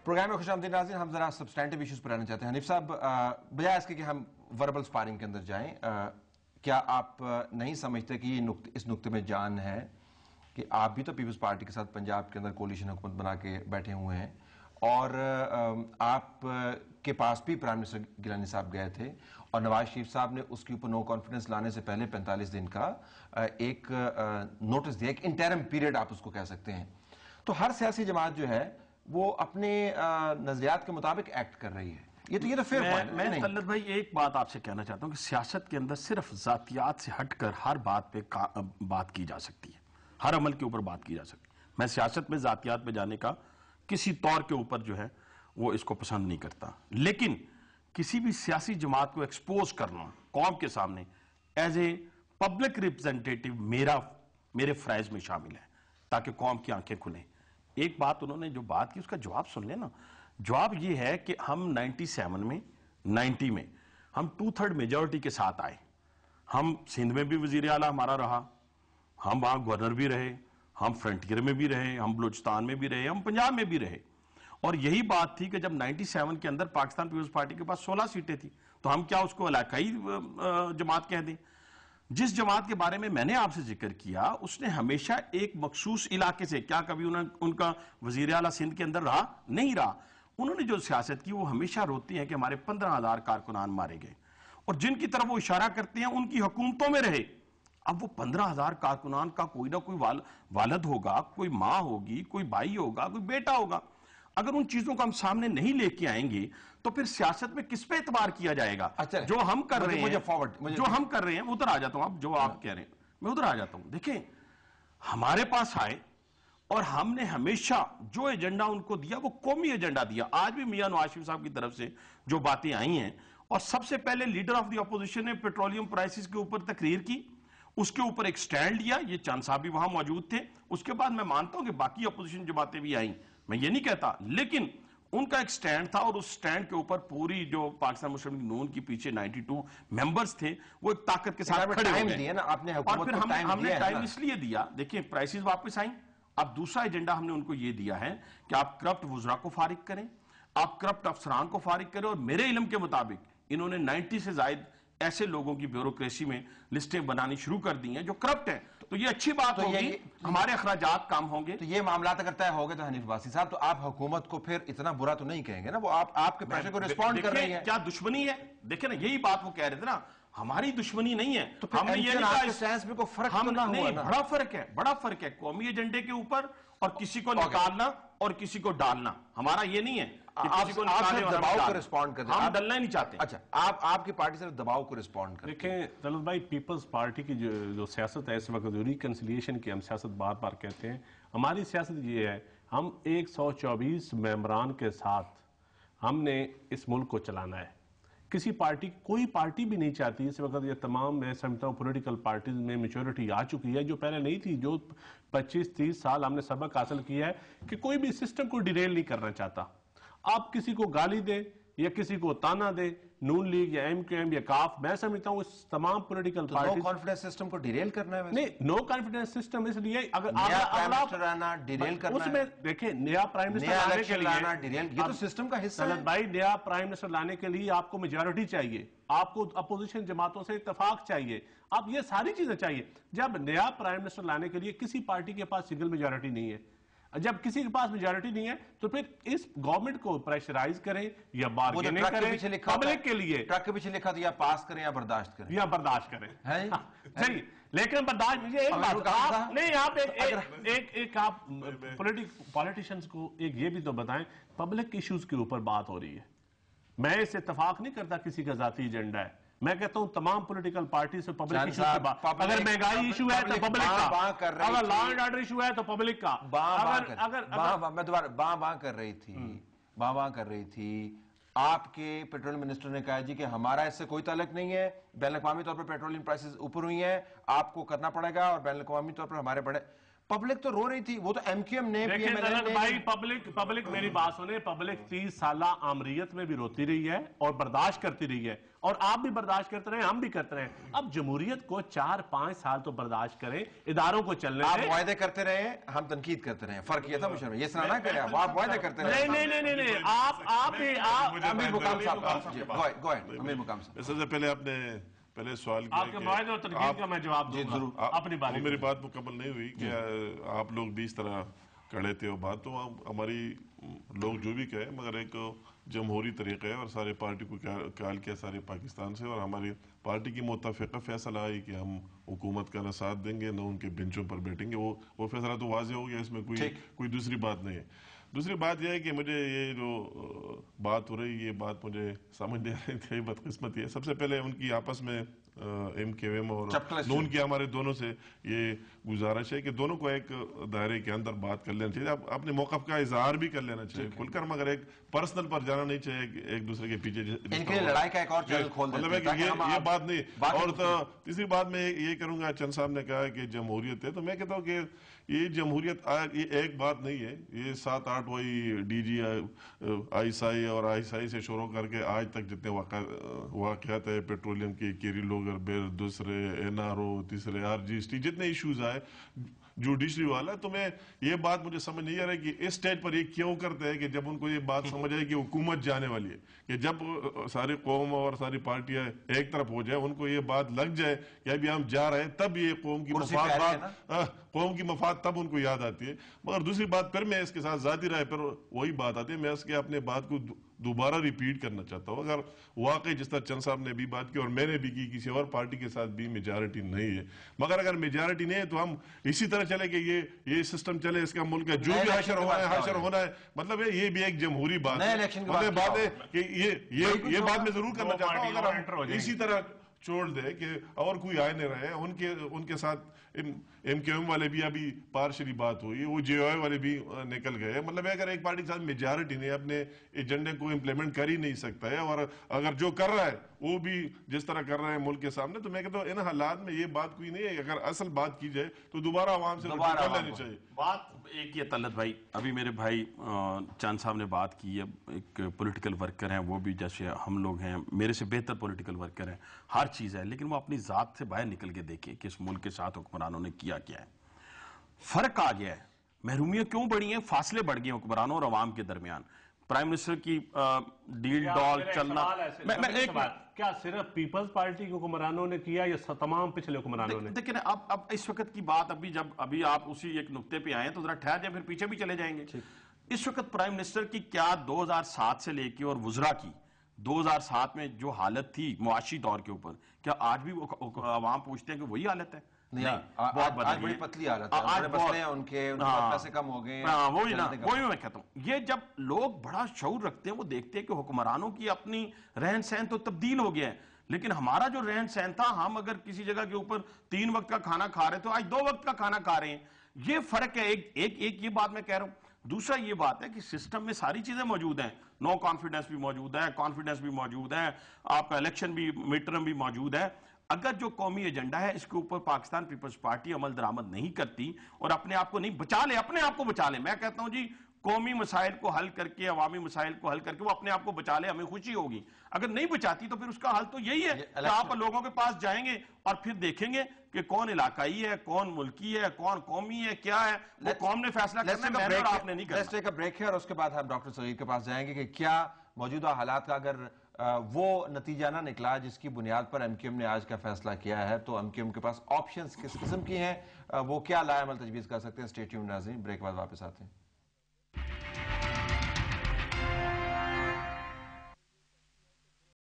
Programme میں خوش آمدید ناظرین. ہم ذرا سبسٹینٹیو ایشوز پر آنا چاہتے ہیں. حنیف صاحب, بجائے اس کے کہ ہم وربل سپارنگ کے اندر جائیں, کیا آپ نہیں سمجھتے کہ یہ اس نقطے میں جان ہے کہ آپ بھی تو پیپلز پارٹی کے ساتھ پنجاب کے اندر کولیشن حکومت بنا کے بیٹھے ہوئے ہیں, اور آپ کے پاس بھی پرائم منسٹر گیلانی صاحب گئے تھے, اور نواز شریف صاحب نے اس کے اوپر نو کانفیڈنس لانے سے پہلے 45 دن کا ایک نوٹس دیا, ایک انٹرم پیریڈ آپ اس کو کہہ سکتے ہیں. تو ہر سیاسی جماعت جو ہے وہ اپنے نظریات کے مطابق ایکٹ کر رہی ہے. یہ تو فیئر پوائنٹ ہے. میں طلعت بھائی ایک بات آپ سے کہنا چاہتا ہوں کہ سیاست کے اندر صرف ذاتیات سے ہٹ کر ہر بات پہ بات کی جا سکتی ہے, ہر عمل کے اوپر بات کی جا سکتی ہے. میں سیاست میں ذاتیات پہ جانے کا کسی طور کے اوپر جو ہے وہ اس کو پسند نہیں کرتا, لیکن کسی بھی سیاسی جماعت کو ایکسپوز کرنا قوم کے سامنے ایز اے پبلک ریپرزنٹیٹیو میرے فرائض میں شامل ہے, تاکہ قوم کی آنکھیں کھلیں. ایک بات انہوں نے جو بات کی اس کا جواب سن لیں نا. جواب یہ ہے کہ ہم 90 میں ہم 2/3 میجورٹی کے ساتھ آئے. ہم سندھ میں بھی وزیر اعلیٰ ہمارا رہا, ہم وہاں گورنر بھی رہے, ہم فرنٹیئر میں بھی رہے, ہم بلوچستان میں بھی رہے, ہم پنجاب میں بھی رہے. اور یہی بات تھی کہ جب 97 کے اندر پاکستان پیپلز پارٹی کے پاس 16 سیٹیں تھی, تو ہم کیا اس کو علاقائی جماعت کہہ دیں؟ جس جماعت کے بارے میں نے آپ سے ذکر کیا اس نے ہمیشہ ایک مخصوص علاقے سے, کیا کبھی ان کا وزیر اعلیٰ سندھ کے اندر رہا؟ نہیں رہا. انہوں نے جو سیاست کی وہ ہمیشہ روتی ہیں کہ ہمارے 15,000 کارکنان مارے گئے, اور جن کی طرف وہ اشارہ کرتے ہیں ان کی حکومتوں میں رہے. اب وہ 15,000 کارکنان کا کوئی نہ کوئی والد ہوگا, کوئی ماں ہوگی, کوئی بھائی ہوگا, کوئی بیٹا ہوگا. اگر ان چیزوں کو ہم سامنے نہیں لے کے آئیں گے تو پھر سیاست میں کس پہ اعتبار کیا جائے گا؟ جو ہم کر رہے ہیں ادھر آ جاتا ہوں. اب جو آپ کہہ رہے ہیں میں ادھر آ جاتا ہوں. دیکھیں, ہمارے پاس آئے اور ہم نے ہمیشہ جو ایجنڈا ان کو دیا وہ قومی ایجنڈا دیا. آج بھی میاں نواز شریف صاحب کی طرف سے جو باتیں آئی ہیں, اور سب سے پہلے لیڈر آف دی اپوزیشن نے پیٹرولیم پرائسز کے اوپر تقریر کی, اس کے اوپر ایک سٹینڈ لیا. یہ چند صاحب بھی وہاں موجود تھے. اس کے بعد میں مانتا ہوں کہ باقی اپوزیشن جماعتیں بھی آئیں, میں یہ نہیں کہتا, لیکن ان کا ایک سٹینڈ تھا, اور اس سٹینڈ کے اوپر پوری جو پاکستان مسلم لیگ نون کی پیچھے 92 ممبرز تھے وہ ایک طاقت کے ساتھ کھڑے ہو گئے. اور پھر ہم نے ٹائم اس لیے دیا, دیکھیں پرائسز واپس آئیں. اب دوسرا ایجنڈا ہم نے ان کو یہ دیا ہے کہ آپ کرپٹ وزراء کو فارغ کریں, آپ کرپٹ افسران کو فارغ کریں, اور میرے علم کے مطابق انہوں نے 90 سے زائد ایسے لوگوں کی بیوروکریسی میں لسٹیں بنانی شروع کر دی ہیں جو کرپٹ ہیں. تو یہ اچھی بات ہوگی, ہمارے اخراجات کام ہوں گے. تو یہ معاملات اگر طے ہو گئے تو حنیف عباسی صاحب, تو آپ حکومت کو پھر اتنا برا تو نہیں کہیں گے نا, وہ آپ کے پریشر کو ریسپونڈ کر رہی ہے. کیا دشمنی ہے؟ دیکھیں نا, یہی بات وہ کہہ رہے تھے نا, ہماری دشمنی نہیں ہے. تو ہم نے یہ نہیں کہا, بڑا فرق ہے قومی ایجنڈے کے اوپر اور کسی کو نکالنا اور کسی کو ڈالنا. ہمارا یہ نہیں ہے کہ کسی کو نکالنے اور دباؤ کو ریسپونڈ کر دیں, ہم ڈلنا ہی نہیں چاہتے. اچھا, آپ کی پارٹی صرف دباؤ کو ریسپونڈ کریں. دیکھیں طلعت بھائی, پیپلز پارٹی کی جو سیاست ہے اس وقت ریکنسیلیشن کی ہم سیاست بار بار کہتے ہیں. ہماری سیاست یہ ہے, ہم 124 ممبران کے ساتھ ہم نے اس ملک کو چلانا ہے. کسی پارٹی, کوئی پارٹی بھی نہیں چاہتی اس وقت, یہ تمام میں سمجھتا ہوں پولیٹیکل پارٹیز میں میچورٹی آ چکی ہے جو پہلے نہیں تھی. جو 25-30 سال ہم نے سبق حاصل کیا ہے کہ کوئی بھی سسٹم کو ڈیریل نہیں کرنا چاہتا. آپ کسی کو گالی دیں یا کسی کو تانا دے, نون لیگ یا ایم کیو ایم یا کاف, میں سمجھتا ہوں اس تمام political parties no confidence system کو ڈیریل کرنا ہے. نہیں, نو کانفیڈنس سسٹم اس لیے اگر نیا پرائم منسٹر آنا ڈیریل کرنا ہے. اس میں دیکھیں, نیا پرائم منسٹر لانے کے لیے یہ تو سسٹم کا حصہ ہے. بھائی, نیا پرائم منسٹر لانے کے لیے آپ کو میجورٹی چاہیے, آپ کو اپوزیشن جماعتوں سے اتفاق چاہیے, آپ یہ ساری چیزیں چاہیے. جب نیا پرائم منسٹر لانے کے لیے کسی پارٹی کے پاس سنگل میجورٹی نہیں ہے, جب کسی کے پاس میجورٹی نہیں ہے تو پھر اس گورنمنٹ کو پریشرائز کریں یا بارگیننگ کریں پبلک کے لیے. ٹرک کے پیچھے لکھا تو یا پاس کریں یا برداشت کریں. یا برداشت کریں, صحیح. لیکن برداشت مجھے ایک بات نہیں, آپ ایک آپ پولیٹیشنز کو ایک یہ بھی تو بتائیں, پبلک ایشوز کے اوپر بات ہو رہی ہے. میں اس اتفاق نہیں کرتا کسی کا ذاتی ایجنڈا ہے, میں کہتا ہوں تمام پولیٹیکل پارٹی سے پبلک ایشو کے بعد, اگر مہنگائی ایشو ہے تو پبلک کا, اگر لا اینڈ آرڈر ایشو ہے تو پبلک کا. میں دوبارہ باں کر رہی تھی. آپ کے پیٹرولیم منسٹر نے کہا جی کہ ہمارا اس سے کوئی تعلق نہیں ہے, بین الاقوامی طور پر پیٹرولیم پرائسز اوپر ہوئی ہیں, آپ کو کرنا پڑے گا, اور بین الاقوامی طور پر ہمارے بڑے پبلک تو رو رہی تھی, وہ تو ایم کیو ایم نے دیکھیں طلعت بھائی, پبلک میری بات سنیں, پبلک 30 سالہ آمریت میں بھی روتی رہی ہے اور برداشت کرتی رہی ہے, اور آپ بھی برداشت کرتے رہے, ہم بھی کرتے رہے. اب جمہوریت کو 4-5 سال تو برداشت کریں, اداروں کو چلنے آپ دیں. معاہدے کرتے رہے, ہم تنقید کرتے رہے, فرق یہ تھا مشرف, یہ طرح نہ کریں آپ معاہدے کرتے رہے. نہیں, آپ امیر مقام صاحب, گو اہیڈ امیر مقام صاحب. سب سے پہلے آپ نے پہلے سوال کیا آپ کے معاہدے اور تنقید کا میں جواب دوں گا اپنی باری. میری بات مکمل نہیں ہوئی کہ آپ لوگ بھی اس طرح کھڑے تھے, اور بات تو ہماری لوگ جو بھی کہے, مگر ایک جمہوری طریقہ ہے اور سارے پارٹی کو کال کیا سارے پاکستان سے, اور ہماری پارٹی کی متفقہ فیصلہ آئی کہ ہم حکومت کا نہ ساتھ دیں گے نہ ان کے بینچوں پر بیٹھیں گے. وہ فیصلہ تو واضح ہو گیا, اس میں کوئی دوسری بات نہیں ہے. دوسری بات یہ ہے کہ مجھے یہ جو بات ہو رہی, یہ بات مجھے سمجھ نہیں آ رہی تھی, بدقسمتی ہے. سب سے پہلے ان کی آپس میں ایم کیو ایم اور نون کی ہمارے دونوں سے یہ گزارش ہے کہ دونوں کو ایک دائرے کے اندر بات کر لینا چاہیے, اپنے موقف کا اظہار بھی کر لینا چاہیے کھل کر, مگر ایک پرسنل پر جانا نہیں چاہیے ایک دوسرے کے پیچھے. ان کے لڑائی کا ایک اور چینل کھول دیتے ہیں, مطلب ہے کہ یہ بات نہیں. اور تیسری بات میں یہ کروں گا, چند صاحب نے کہا کہ جمہوریت ہے, تو میں کہتا ہوں کہ یہ جمہوریت یہ ایک بات نہیں ہے, یہ 7-8 وہی D G I S I اور آئی ایس آئی سے شروع کر کے آج تک جتنے واقعات ہے, پیٹرولیم کی کیری لوگر بل, دوسرے این آر او, تیسرے آر جی ایس ٹی, جتنے ایشوز آئے جوڈیشری والا, تو میں یہ بات مجھے سمجھ نہیں آ رہا ہے کہ اس سٹیج پر یہ کیوں کرتے ہیں کہ جب ان کو یہ بات سمجھ آئے کہ حکومت جانے والی ہے, کہ جب ساری قوم اور ساری پارٹیاں ایک طرف ہو جائے, ان کو یہ بات لگ جائے کہ ابھی ہم جا رہے ہیں, تب یہ قوم کی مفاد تب ان کو یاد آتی ہے. مگر دوسری بات پھر میں اس کے ساتھ ذاتی رائے پر وہی بات آتی ہے, میں اس کے اپنے بات کو دوبارہ ریپیٹ کرنا چاہتا ہوں. اگر واقعی جس طرح چند صاحب نے بھی بات کی اور میں نے بھی کی, کسی اور پارٹی کے ساتھ بھی میجارٹی نہیں ہے, مگر اگر میجارٹی نہیں ہے تو ہم اسی طرح چلے کہ یہ سسٹم چلے, اس کا ملک ہے, جو بھی حشر ہونا ہے, مطلب ہے یہ بھی ایک جمہوری بات ہے. مطلب بات ہے کہ یہ بات میں ضرور کرنا چاہتا ہوں, اگر ہم اسی طرح چھوڑ دے کہ اور کوئی آئے نہیں رہے, ان کے ساتھ ایم کیو ایم والے بھی ابھی پارشلی بات ہوئی, وہ جے او آئی والے بھی نکل گئے. مطلب ہے اگر ایک پارٹی کے ساتھ میجارٹی نے اپنے ایجنڈے کو امپلیمنٹ کر ہی نہیں سکتا ہے, اور اگر جو کر رہا ہے وہ بھی جس طرح کر رہے ہیں ملک کے سامنے, تو میں کہتا ہوں ان حالات میں یہ بات کوئی نہیں ہے. اگر اصل بات کی جائے تو دوبارہ عوام سے کر لینی چاہیے. بات ایک یہ طلعت بھائی, ابھی میرے بھائی چاند صاحب نے بات کی ہے, ایک پولیٹیکل ورکر ہیں, وہ بھی جیسے ہم لوگ ہیں, میرے سے بہتر پولیٹیکل ورکر ہیں, ہر چیز ہے, لیکن وہ اپنی ذات سے باہر نکل کے دیکھیں کہ اس ملک کے ساتھ حکمرانوں نے کیا کیا ہے. فرق آ گیا ہے, محرومیاں کیوں بڑھی ہیں, فاصلے بڑھ گئے ہیں حکمرانوں اور عوام کے درمیان. پرائم منسٹر کی ڈیل ڈال چلنا, کیا صرف پیپلز پارٹی کے حکمرانوں نے کیا یا تمام پچھلے حکمرانوں نے؟ دیکھیں اب اس وقت کی بات, ابھی آپ اسی ایک نقطے پہ آئے ہیں تو ذرا ٹھہر جائیں, پھر پیچھے بھی چلے جائیں گے. اس وقت پرائم منسٹر کی کیا 2007 سے لے کے اور وزراء کی 2007 میں جو حالت تھی معاشی طور کے اوپر, کیا آج بھی عوام پوچھتے ہیں کہ وہی حالت ہے؟ آج بڑی پتلی حالت ہے, ان کے پیسے کم ہو گئے. وہی میں کہتا ہوں, یہ جب لوگ بڑا شعور رکھتے ہیں, وہ دیکھتے ہیں کہ حکمرانوں کی اپنی رہن سہن تو تبدیل ہو گیا ہے, لیکن ہمارا جو رہن سہن تھا, ہم اگر کسی جگہ کے اوپر 3 وقت کا کھانا کھا رہے تو آج 2 وقت کا کھانا کھا رہے ہیں. یہ فرق ہے, ایک یہ بات میں کہہ رہا ہوں. دوسرا یہ بات ہے کہ سسٹم میں ساری چیزیں موجود ہیں, نو کانفیڈنس بھی موجود ہے, کانفیڈنس بھی موجود ہے, آپ کا الیکشن بھی, مڈ ٹرم بھی موجود ہے. اگر جو قومی ایجنڈا ہے اس کے اوپر پاکستان پیپلز پارٹی عمل درآمد نہیں کرتی اور اپنے آپ کو نہیں بچا لے, اپنے آپ کو بچا لے, میں کہتا ہوں جی قومی مسائل کو حل کر کے, عوامی مسائل کو حل کر کے وہ اپنے آپ کو بچا لے, ہمیں خوشی ہوگی. اگر نہیں بچاتی تو پھر اس کا حل تو یہی ہے کہ آپ لوگوں کے پاس جائیں گے اور پھر دیکھیں گے کہ کون علاقائی ہے, کون ملکی ہے, کون قومی ہے, کیا ہے, وہ قوم نے فیصلہ کرنا ہے, میں نے اور آپ نے نہیں کرنا. لیٹس ٹیک اے بریک ہے, اور اس کے بعد ہم ڈاکٹر صغیر کے پاس جائیں گے کہ کیا موجودہ حالات کا اگر وہ نتیجہ نہ نکلا جس کی بنیاد پر ایم کیو ایم نے آج کا فیصلہ کیا ہے, تو ایم کیو ایم کے پاس آپشنز کس قسم کی ہیں, وہ کیا لائے عمل تجویز کر سکتے ہیں. اسٹے ٹیونڈ ناظرین, بریک بعد واپس آتے ہیں.